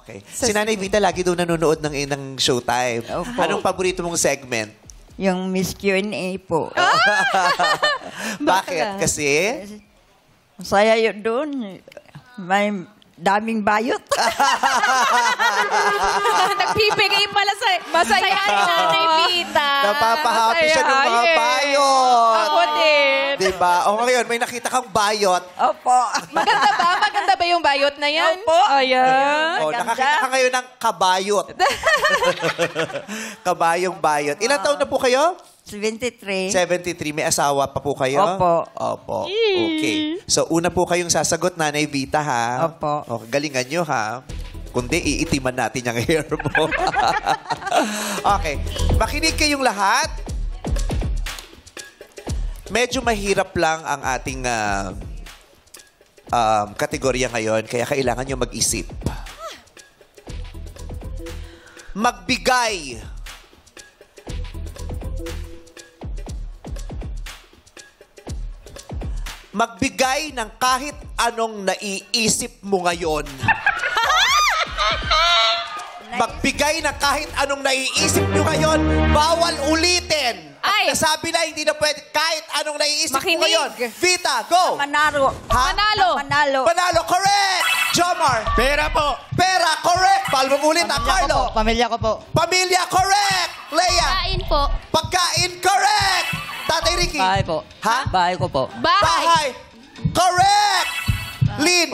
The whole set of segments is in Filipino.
Okay. Si Nanay Vita lagi daw nanonood ng Showtime. Opo. Anong paborito mong segment? Yung Miss Q&A po. Bakit? Kasi? Masaya yun doon. May daming bayot. Nagbibigay pala sa masaya ni Nanay Vita. Napapahappy siya ng mga bayot. Ako din. Diba? O ngayon, may nakita kang bayot. Opo. Maganda ba? Maganda ba yung bayot na yan? Opo. Ayan. O, nakakita ka ngayon ng kabayot. Kabayong bayot. Ilang taon na po kayo? 73. 73. May asawa pa po kayo? Opo. Opo. Okay. So, una po kayong sasagot, Nanay Vita, ha? Opo. O, galingan nyo, ha? Kundi, iitiman natin yung hair mo. Okay. Makinig kayong lahat. Medyo mahirap lang ang ating kategorya ngayon, kaya kailangan nyo mag-isip. Magbigay ng kahit anong naiisip mo ngayon. Magbigay ng kahit anong naiisip nyo ngayon. Bawal ulitin. Ay! At nasabi na hindi na pwede kahit anong naiisip mo Makinig. ngayon. Vita, go! Manalo. Ha? Manalo. Manalo. Panalo, correct! Jomar. Pera po. Pera, correct! Balbong ulit, Carlo. Pamilya ko po. Pamilya, correct! Leia. Kain po. Pagkain, correct! Tatay Ricky. Bahay po. Ha? Bahay ko po. Bahay. Correct! Lynn.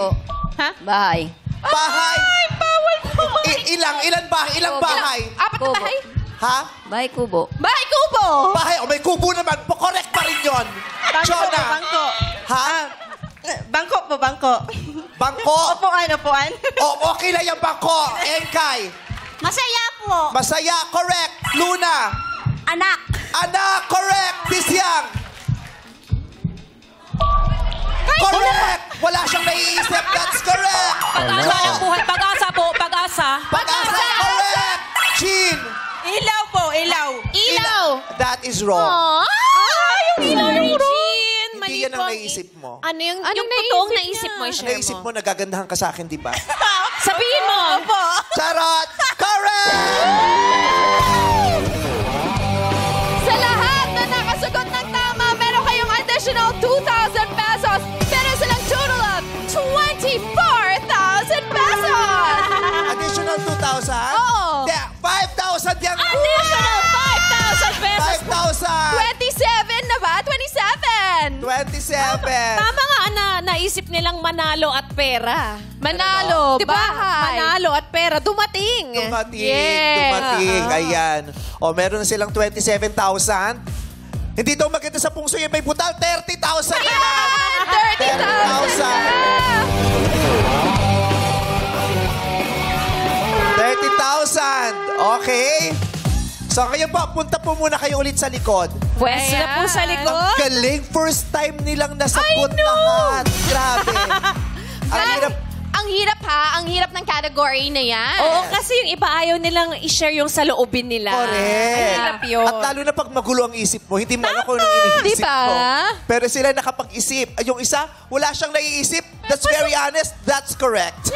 Ha? Bahay. Bahay. Bawal po. Ilan bahay? Ilang bahay? Apat na bahay? Ha? Bahay kubo. Bahay kubo. Bahay. O may kubo naman. Correct pa rin yun. Jonah. Bangko. Ha? Bangko po, bangko. Bangko. Upuan, upuan. O, okay lang yung bangko. Engkay. Masaya po. Masaya. Correct. Luna. Anak. Anak. Correct. Bisyang. Correct. Wala siyang naiisip. That's correct. Pag-asa ng buhay. Pag-asa po. Pag-asa. Pag-asa. Correct. Jean. Ilaw po, ilaw. Ilaw. That is wrong. Yung ilaw yung Jean. Hindi yan ang naisip mo. Ano yung Anong totoong naisip naisip mo? Ang naisip mo, nagagandahan ka sa akin, di ba? Sabihin mo. Opo. Charot! Correct! Sa lahat na nakasagot ng tama, meron kayong additional 2,000 pesos. Meron silang total of 24,000 pesos. Additional 2,000? Oo. 5,000 yan! Additional 5,000 pesos. 5,000! 27 na ba? 27. 27! Tama nga na naisip nilang manalo at pera. Manalo, Diba? bahay. Manalo at pera. Dumating. Dumating, Yes. dumating. Ayan. O, meron na silang 27,000. Hindi daw maganda sa pungso yung may butal. 30,000 na lang! 30,000! Okay. So, ngayon po, punta po muna kayo ulit sa likod. Pwesto na po sa likod. Galing, first time nilang nasagot lahat. Grabe. Ang hirap. Ang hirap ha, ang hirap ng category na yan. Oo, kasi yung iba ayaw nilang i-share yung sa loobin nila. Correct. Ang hirap yun. At lalo na pag magulo ang isip mo, hindi mo alam kung anong iniisip Diba? mo. Pero sila nakapag-isip. Yung isa, wala siyang naiisip. That's very honest. That's correct.